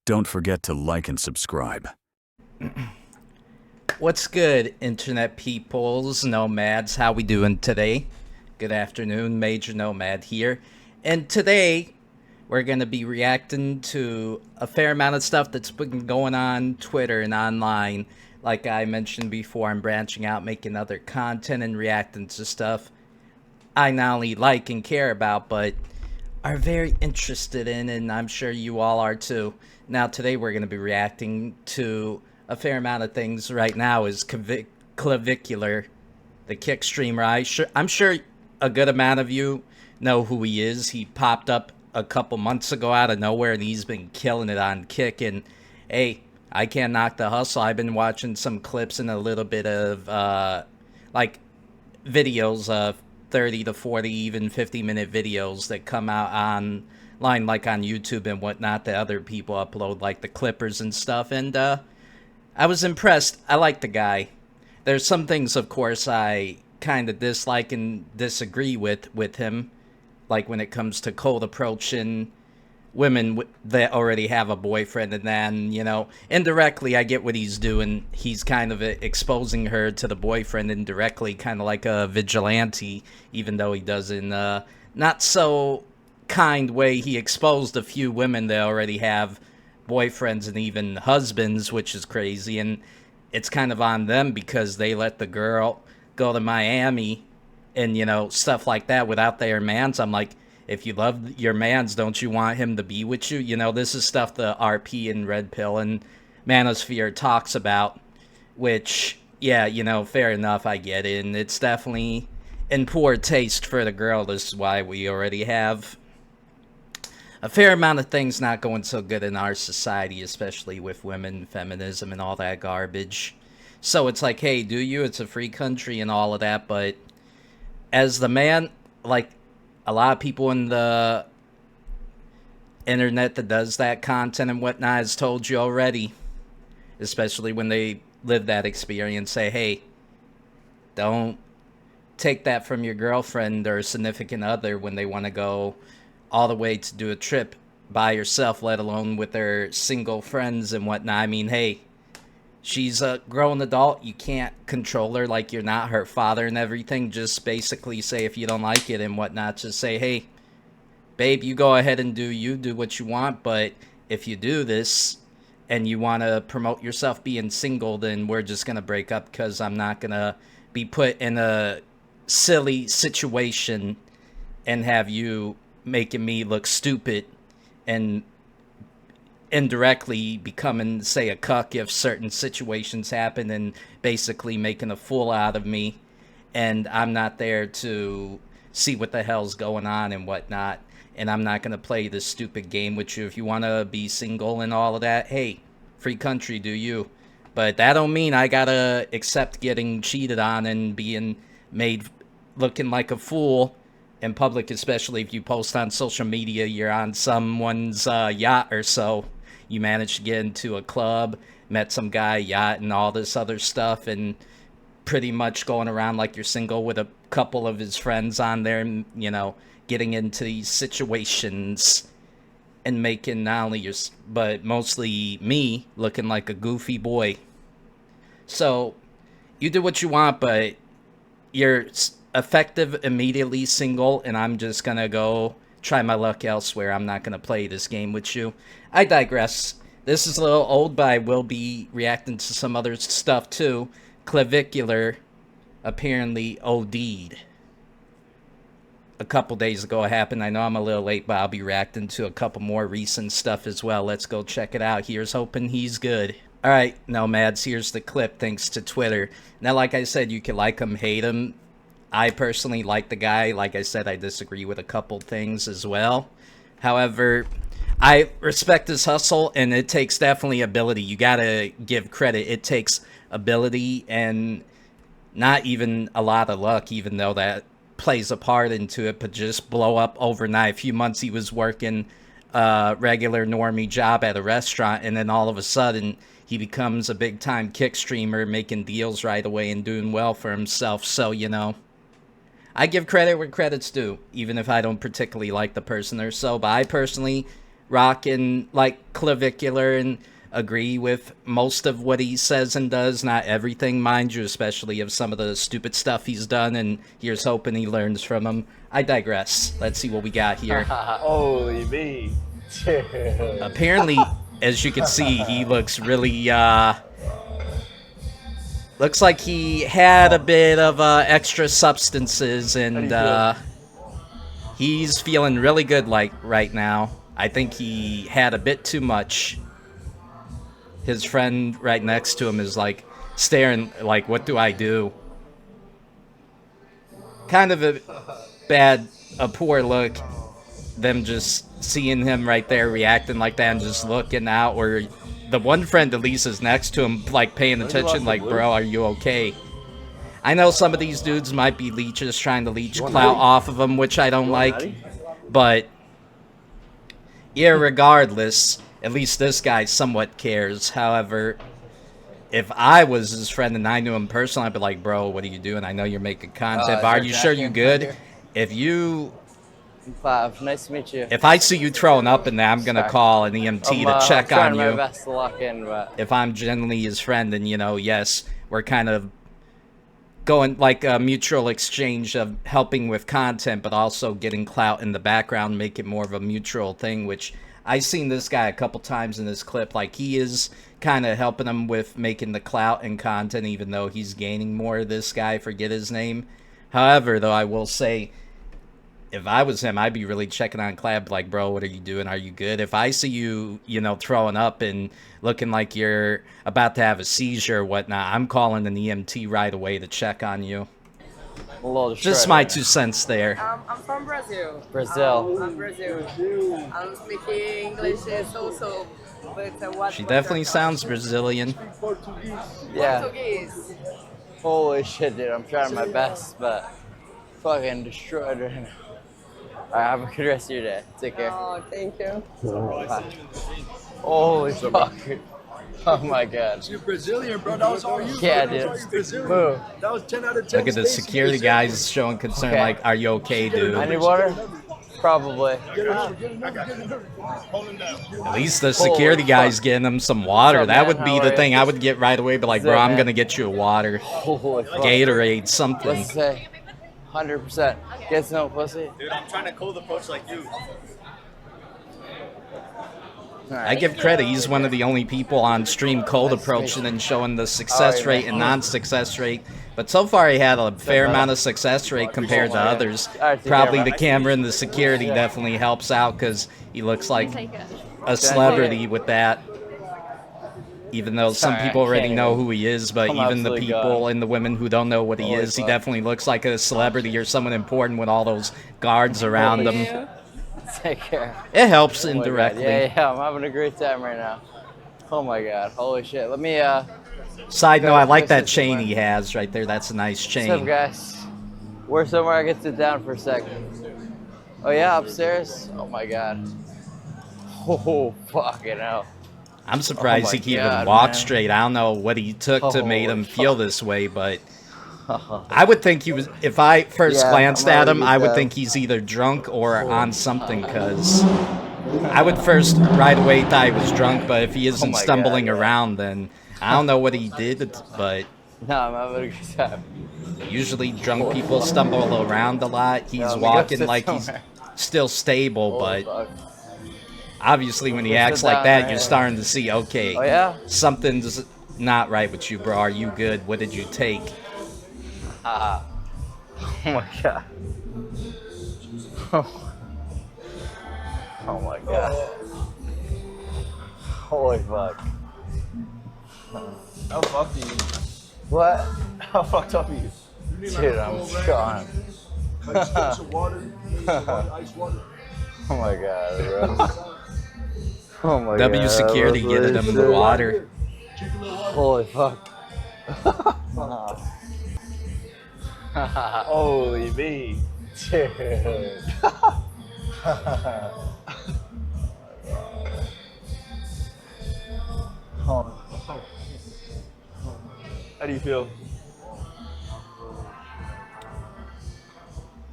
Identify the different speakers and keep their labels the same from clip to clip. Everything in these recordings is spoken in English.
Speaker 1: Don't forget to like and subscribe.
Speaker 2: What's good, internet peoples, nomads? How we doing today? Good afternoon, Major Nomad here. And today, we're going to be reacting to a fair amount of stuff that's been going on Twitter and online. Like I mentioned before, I'm branching out, making other content and reacting to stuff I not only like and care about, but are very interested in, and I'm sure you all are too. Now, today we're going to be reacting to a fair amount of things. Right now is Clavicular, the kick streamer. I'm sure a good amount of you know who he is. He popped up a couple months ago out of nowhere, and he's been killing it on Kick. And hey, I can't knock the hustle. I've been watching some clips and a little bit of like videos of 30 to 40, even 50-minute videos that come out online, like on YouTube and whatnot, that other people upload, like the clippers and stuff. And I was impressed. I like the guy. There's some things, of course, I kind of dislike and disagree with him, like when it comes to cold approaching women that already have a boyfriend, and then, you know, indirectly I get what he's doing. He's kind of exposing her to the boyfriend indirectly, kind of like a vigilante, even though he does in not so kind way. He exposed a few women that already have boyfriends and even husbands, which is crazy, and it's kind of on them because they let the girl go to Miami and, you know, stuff like that without their mans. I'm like, if you love your mans, don't you want him to be with you? You know, this is stuff the RP and Red Pill and Manosphere talks about, which, yeah, you know, fair enough, I get it. And it's definitely in poor taste for the girl. This is why we already have a fair amount of things not going so good in our society, especially with women, feminism, and all that garbage. So it's like, hey, do you? It's a free country and all of that, but as the man, like, a lot of people in the internet that does that content and whatnot has told you already, especially when they live that experience, say, hey, don't take that from your girlfriend or significant other when they want to go all the way to do a trip by yourself, let alone with their single friends and whatnot. I mean, hey, she's a grown adult. You can't control her like you're not her father and everything. Just basically say if you don't like it and whatnot, just say, hey, babe, you go ahead and do what you want. But if you do this and you want to promote yourself being single, then we're just going to break up because I'm not going to be put in a silly situation and have you making me look stupid and indirectly becoming, say, a cuck if certain situations happen, and basically making a fool out of me, and I'm not there to see what the hell's going on and whatnot, and I'm not going to play this stupid game with you. If you want to be single and all of that, hey, free country, do you. But that don't mean I gotta accept getting cheated on and being made looking like a fool in public, especially if you post on social media you're on someone's yacht or so. You managed to get into a club, met some guy, yacht, and all this other stuff, and pretty much going around like you're single with a couple of his friends on there, and, you know, getting into these situations and making not only your, but mostly me, looking like a goofy boy. So, you do what you want, but you're effective immediately single, and I'm just gonna go try my luck elsewhere. I'm not gonna play this game with you. I digress. This is a little old, but I will be reacting to some other stuff too. Clavicular apparently OD'd a couple days ago. It happened. I know I'm a little late, but I'll be reacting to a couple more recent stuff as well. Let's go check it out. Here's hoping he's good. Alright, nomads, here's the clip thanks to Twitter. Now, like I said, you can like him, hate him. I personally like the guy. Like I said, I disagree with a couple things as well. However, I respect his hustle, and it takes definitely ability. You gotta give credit. It takes ability and not even a lot of luck, even though that plays a part into it, but just blow up overnight. A few months he was working a regular normie job at a restaurant, and then all of a sudden he becomes a big-time kick streamer, making deals right away and doing well for himself. So, you know, I give credit where credit's due, even if I don't particularly like the person or so. But I personally rocking like Clavicular and agree with most of what he says and does. Not everything, mind you, especially of some of the stupid stuff he's done, and here's hoping he learns from him. I digress. Let's see what we got here.
Speaker 3: Holy me.
Speaker 2: Apparently, as you can see, he looks really, looks like he had a bit of extra substances, and he's feeling really good like right now. I think he had a bit too much. His friend right next to him is like staring like, what do I do? Kind of a poor look, them just seeing him right there reacting like that and just looking out, or the one friend at least is next to him like paying attention like, bro, are you okay? I know some of these dudes might be leeches trying to leech clout off of him, which I don't like, but irregardless, at least this guy somewhat cares. However, if I was his friend and I knew him personally, I'd be like, bro, what are you doing? I know you're making content, but are you sure you good? If you...
Speaker 3: Five. Nice to meet you.
Speaker 2: If I see you throwing up in there, I'm going to call an EMT to check on you.
Speaker 3: I'm trying my best to lock in, but...
Speaker 2: If I'm genuinely his friend, and, you know, yes, we're kind of going like a mutual exchange of helping with content, but also getting clout in the background, make it more of a mutual thing, which... I've seen this guy a couple times in this clip. Like, he is kind of helping him with making the clout and content, even though he's gaining more. This guy, forget his name. However, though, I will say, if I was him, I'd be really checking on Clab, like, bro, what are you doing? Are you good? If I see you, you know, throwing up and looking like you're about to have a seizure or whatnot, I'm calling an EMT right away to check on you. Just my 2 cents there.
Speaker 4: I'm from Brazil.
Speaker 3: Brazil.
Speaker 4: I'm Brazil. I'm speaking English also, but what?
Speaker 2: She definitely sounds Brazilian.
Speaker 3: Yeah.
Speaker 4: Portuguese.
Speaker 3: Holy shit, dude. I'm trying my best, but fucking destroyed right now. Alright, have a good rest of your day. Take care.
Speaker 4: Oh, thank you.
Speaker 3: Bye. Holy fuck. Oh my god.
Speaker 5: You're Brazilian, bro. That was all you.
Speaker 3: Yeah,
Speaker 5: bro. That was
Speaker 3: dude.
Speaker 5: all you Brazilian.
Speaker 3: Move.
Speaker 5: That was 10 out of 10.
Speaker 2: Look at the security guys showing concern,
Speaker 3: Okay.
Speaker 2: like, are you okay, dude?
Speaker 3: I need water? Probably.
Speaker 2: At least the security guy's getting him some water.
Speaker 3: What's up,
Speaker 2: That
Speaker 3: man?
Speaker 2: would be
Speaker 3: How
Speaker 2: the
Speaker 3: are
Speaker 2: thing
Speaker 3: you?
Speaker 2: I would get right away, but like, bro,
Speaker 3: What's up,
Speaker 2: I'm
Speaker 3: man?
Speaker 2: gonna get you a water.
Speaker 3: Holy fuck.
Speaker 2: Gatorade, something.
Speaker 3: Let's say 100%. Get some pussy.
Speaker 6: Dude, I'm trying to cold approach like you.
Speaker 2: I give credit, he's one of the only people on stream cold approaching and showing the success
Speaker 3: Alright,
Speaker 2: rate
Speaker 3: man.
Speaker 2: and non-success rate. But so far he had a fair amount of success rate compared to others.
Speaker 3: Alright, take
Speaker 2: Probably
Speaker 3: care,
Speaker 2: the
Speaker 3: man.
Speaker 2: camera and the security definitely helps out because he looks like a celebrity with that. Even though some
Speaker 3: Sorry,
Speaker 2: people
Speaker 3: I
Speaker 2: already
Speaker 3: can't
Speaker 2: know
Speaker 3: even-
Speaker 2: who he is, but
Speaker 3: I'm
Speaker 2: even the
Speaker 3: absolutely
Speaker 2: people
Speaker 3: gone.
Speaker 2: and the women who don't know what he
Speaker 3: Holy
Speaker 2: is, he
Speaker 3: fuck.
Speaker 2: definitely looks like a celebrity or someone important with all those guards around him.
Speaker 3: Take care.
Speaker 2: It helps
Speaker 3: Oh my God.
Speaker 2: indirectly.
Speaker 3: Yeah, I'm having a great time right now. Oh my god, holy shit. Let me,
Speaker 2: Side note, I like
Speaker 3: Nice
Speaker 2: that
Speaker 3: to see
Speaker 2: chain
Speaker 3: you,
Speaker 2: he has right there. That's a nice
Speaker 3: what's up,
Speaker 2: chain.
Speaker 3: guys? Where's somewhere I can sit down for a second? Oh yeah, upstairs? Oh my god. Oh, fucking hell.
Speaker 2: I'm surprised
Speaker 3: Oh my
Speaker 2: he can even
Speaker 3: God,
Speaker 2: walk
Speaker 3: man.
Speaker 2: straight. I don't know what he took to
Speaker 3: Holy
Speaker 2: make him feel
Speaker 3: fuck.
Speaker 2: this way, but I would think he was. If I first
Speaker 3: Yeah,
Speaker 2: glanced
Speaker 3: I'm
Speaker 2: at him,
Speaker 3: already
Speaker 2: I would
Speaker 3: dead.
Speaker 2: think he's either drunk or on something. Cause I would first right away thought he was drunk, but if he isn't
Speaker 3: Oh my
Speaker 2: stumbling
Speaker 3: God, yeah.
Speaker 2: around, then I don't know what he did. But
Speaker 3: No, I'm having a good time.
Speaker 2: usually drunk people stumble around a lot. He's
Speaker 3: let me go
Speaker 2: walking
Speaker 3: sit
Speaker 2: like he's
Speaker 3: somewhere.
Speaker 2: still stable,
Speaker 3: Holy
Speaker 2: but
Speaker 3: fuck.
Speaker 2: obviously when he
Speaker 3: Sit
Speaker 2: acts like
Speaker 3: down
Speaker 2: that,
Speaker 3: right
Speaker 2: you're
Speaker 3: here.
Speaker 2: starting to see, okay,
Speaker 3: Oh yeah?
Speaker 2: something's not right with you, bro. Are you good? What did you take?
Speaker 3: Oh my god. Oh my god. Holy fuck.
Speaker 5: How fucked are you?
Speaker 3: What?
Speaker 5: How fucked up are you?
Speaker 3: Dude, I'm gone.
Speaker 5: Like scoops of water, ice water.
Speaker 3: Oh my god, bro. Oh my god.
Speaker 2: W security
Speaker 3: that was
Speaker 2: getting
Speaker 3: really
Speaker 2: him the
Speaker 3: sick.
Speaker 2: water.
Speaker 3: Holy fuck.
Speaker 5: Holy me.
Speaker 3: Dude.
Speaker 5: How do you feel?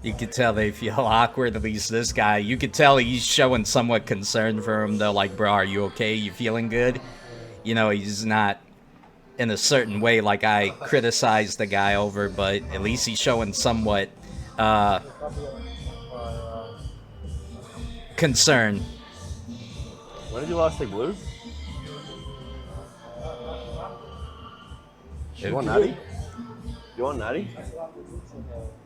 Speaker 2: You could tell they feel awkward, at least this guy. You could tell he's showing somewhat concern for him, though. Like, bro, are you okay? You feeling good? You know, he's not in a certain way like I criticized the guy over, but at least he's showing somewhat concern.
Speaker 6: When did you last take blues? You want natty? You want natty?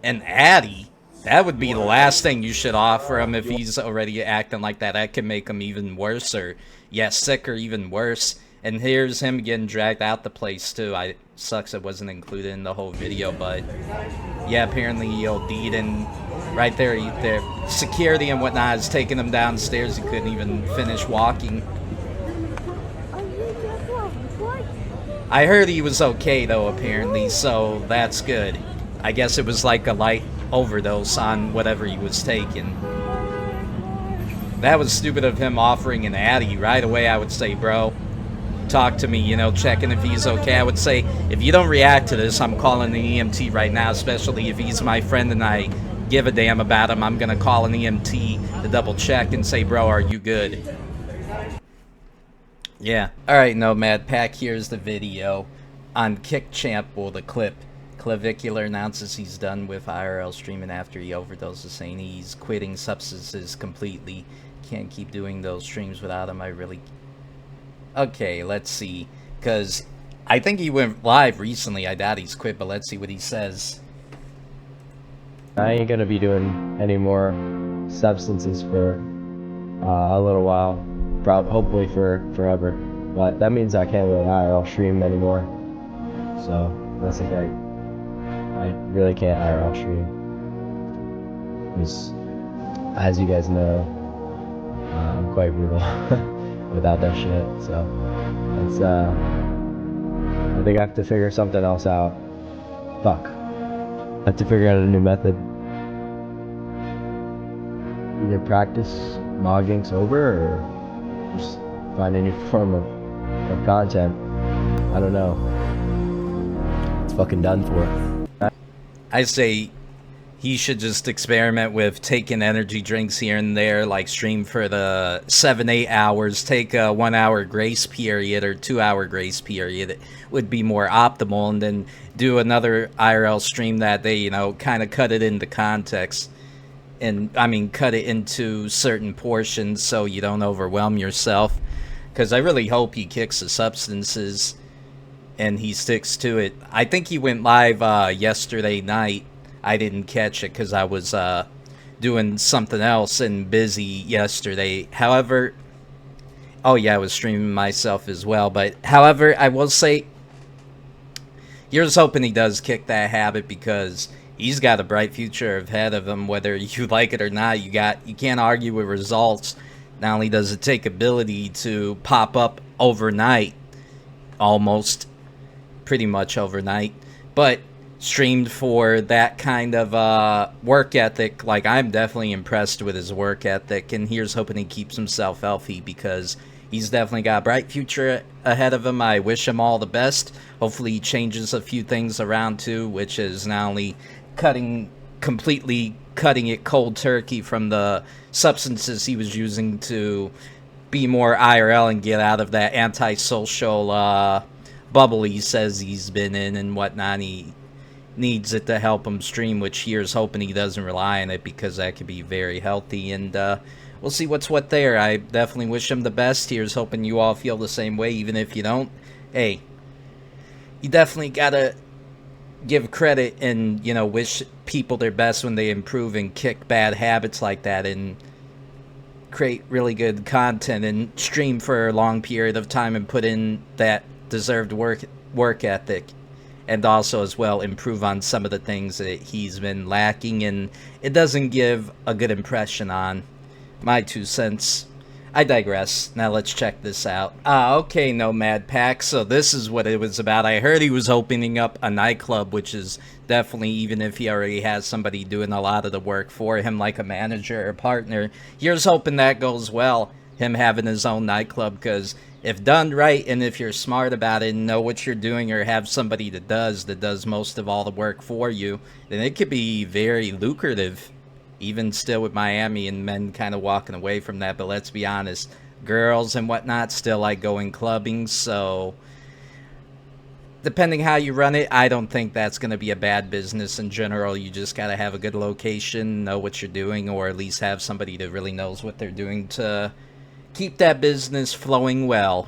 Speaker 2: An Addy? That would be the last thing you should offer him if he's already acting like that. That could make him even worse, or, yeah, sick or even worse. And here's him getting dragged out the place, too. Sucks it wasn't included in the whole video, but, yeah, apparently he OD'd, and right there, security and whatnot is taking him downstairs. He couldn't even finish walking. I heard he was okay, though, apparently, so that's good. I guess it was like a light overdose on whatever he was taking. That was stupid of him offering an Addy. Right away, I would say, bro, talk to me, you know, checking if he's okay. I would say, if you don't react to this, I'm calling the EMT right now, especially if he's my friend and I give a damn about him. I'm going to call an EMT to double check and say, bro, are you good? Yeah. Alright, Nomad Pack, here's the video. On KickChamp, well, the clip. Clavicular announces he's done with IRL streaming after he overdoses, saying he's quitting substances completely. Can't keep doing those streams without him. I really... Okay, let's see. Because I think he went live recently. I doubt he's quit, but let's see what he says.
Speaker 7: I ain't gonna be doing any more substances for a little while. Hopefully for forever. But that means I can't really IRL stream anymore. So, that's okay. I really can't IRL stream. Because, as you guys know, I'm quite brutal without that shit. So, it's, I think I have to figure something else out. Fuck. I have to figure out a new method. Either practice mogging sober, or just find a new form of content. I don't know. It's fucking done for.
Speaker 2: I say he should just experiment with taking energy drinks here and there, like stream for the 7-8 hours, take a 1 hour grace period or 2 hour grace period. It would be more optimal, and then do another IRL stream that day, you know, kind of cut it into context. And, I mean, cut it into certain portions so you don't overwhelm yourself. Because I really hope he kicks the substances and he sticks to it. I think he went live yesterday night. I didn't catch it because I was doing something else and busy yesterday. However, oh yeah, I was streaming myself as well. But however, I will say, here's hoping he does kick that habit, because he's got a bright future ahead of him, whether you like it or not. You can't argue with results. Not only does it take ability to pop up overnight, almost, pretty much overnight, but streamed for that kind of work ethic. Like, I'm definitely impressed with his work ethic, and here's hoping he keeps himself healthy, because he's definitely got a bright future ahead of him. I wish him all the best. Hopefully he changes a few things around too, which is not only completely cutting it cold turkey from the substances he was using to be more IRL and get out of that antisocial bubble he says he's been in and whatnot. He needs it to help him stream, which here's hoping he doesn't rely on it, because that could be very healthy. And we'll see what's what there. I definitely wish him the best. Here's hoping you all feel the same way, even if you don't. Hey, you definitely gotta give credit and, you know, wish people their best when they improve and kick bad habits like that and create really good content and stream for a long period of time and put in that deserved work ethic, and also as well improve on some of the things that he's been lacking and it doesn't give a good impression on. My 2 cents. I digress. Now let's check this out. Okay, Nomad Pack, so this is what it was about. I heard he was opening up a nightclub, which is definitely, even if he already has somebody doing a lot of the work for him, like a manager or partner, here's hoping that goes well, him having his own nightclub, because if done right, and if you're smart about it and know what you're doing, or have somebody that does most of all the work for you, then it could be very lucrative. Even still with Miami and men kind of walking away from that. But let's be honest, girls and whatnot still like going clubbing. So depending how you run it, I don't think that's going to be a bad business in general. You just got to have a good location, know what you're doing, or at least have somebody that really knows what they're doing to keep that business flowing well.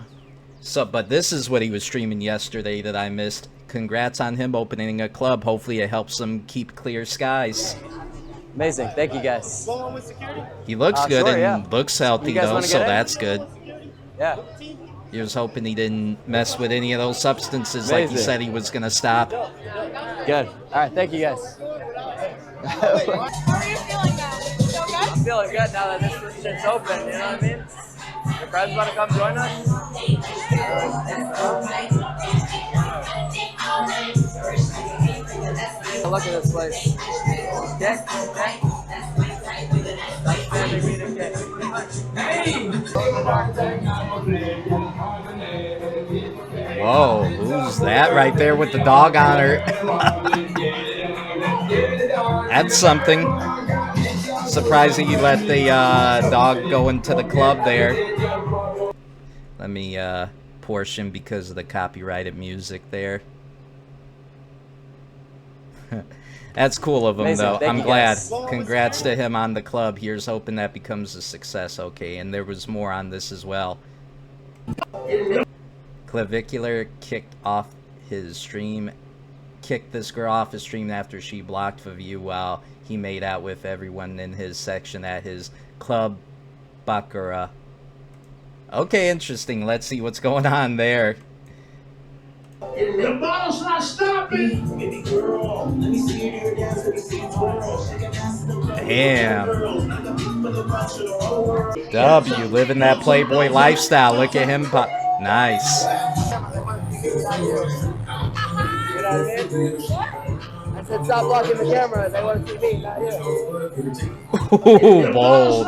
Speaker 2: So, but this is what he was streaming yesterday that I missed. Congrats on him opening a club. Hopefully it helps him keep clear skies.
Speaker 3: Amazing. Thank you, guys.
Speaker 2: He looks good
Speaker 3: sure,
Speaker 2: and
Speaker 3: yeah.
Speaker 2: looks healthy,
Speaker 3: You guys
Speaker 2: though,
Speaker 3: wanna
Speaker 2: so
Speaker 3: get in?
Speaker 2: that's good.
Speaker 3: Yeah.
Speaker 2: He was hoping he didn't mess with any of those substances like he
Speaker 3: Amazing.
Speaker 2: said he was going to stop.
Speaker 3: Good. All right. Thank you, guys.
Speaker 4: How are you feeling now? Feel good?
Speaker 3: I'm feeling good now that this shit's open. You know what I mean? Your friends want to come join us? Look at this place. Kick, kick. Outstanding meeting, kick.
Speaker 2: Whoa, who's that right there with the dog on her? That's something. Surprising you let the dog go into the club there. Let me portion because of the copyrighted music there. That's cool of him,
Speaker 3: Amazing.
Speaker 2: though.
Speaker 3: Thank
Speaker 2: I'm
Speaker 3: you,
Speaker 2: glad.
Speaker 3: guys.
Speaker 2: Congrats to him on the club. Here's hoping that becomes a success. Okay, and there was more on this as well. Clavicular kicked this girl off his stream after she blocked the view while he made out with everyone in his section at his club baccarat. Okay, interesting. Let's see what's going on there.
Speaker 5: The bottle's not stopping. Baby girl, let me see your dance, let me see you twirl.
Speaker 2: Damn. W, living that Playboy lifestyle. Look at him pop. Nice.
Speaker 3: You know what I mean? I said stop blocking the camera. They want to see me, not you.
Speaker 2: Ooh, bold.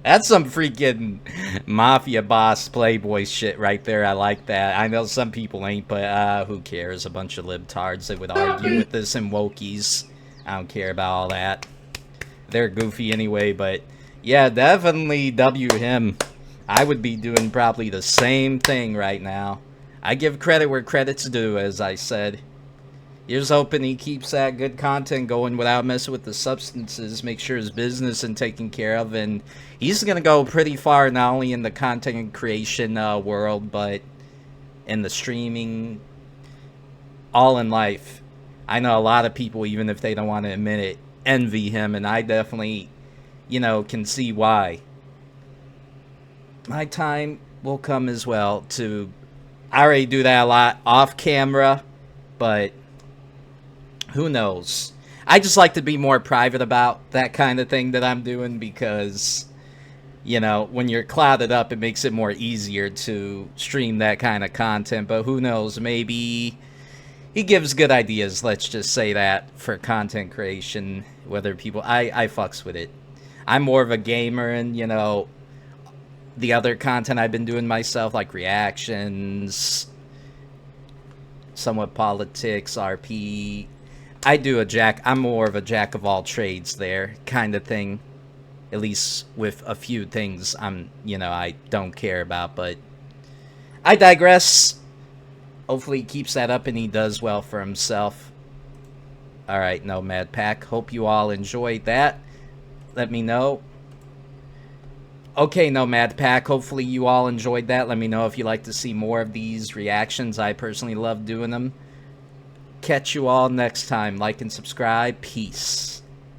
Speaker 2: That's some freaking mafia boss Playboy shit right there. I like that. I know some people ain't, but who cares? A bunch of libtards that would argue with this and wokies. I don't care about all that. They're goofy anyway, but yeah, definitely W him. I would be doing probably the same thing right now. I give credit where credit's due, as I said. Here's hoping he keeps that good content going without messing with the substances, make sure his business is taken care of, and he's going to go pretty far not only in the content creation world, but in the streaming, all in life. I know a lot of people, even if they don't want to admit it, envy him, and I definitely, you know, can see why. My time will come as well to... I already do that a lot off camera, but... who knows? I just like to be more private about that kind of thing that I'm doing because, you know, when you're clouded up, it makes it more easier to stream that kind of content. But who knows? Maybe he gives good ideas, let's just say that, for content creation. Whether people... I fucks with it. I'm more of a gamer, and, you know, the other content I've been doing myself, like reactions, somewhat politics, RP... I'm more of a jack of all trades there kind of thing. At least with a few things I don't care about, but I digress. Hopefully he keeps that up and he does well for himself. Alright, Nomad Pack. Hope you all enjoyed that. Let me know. Okay, Nomad Pack. Hopefully you all enjoyed that. Let me know if you'd like to see more of these reactions. I personally love doing them. Catch you all next time. Like and subscribe. Peace.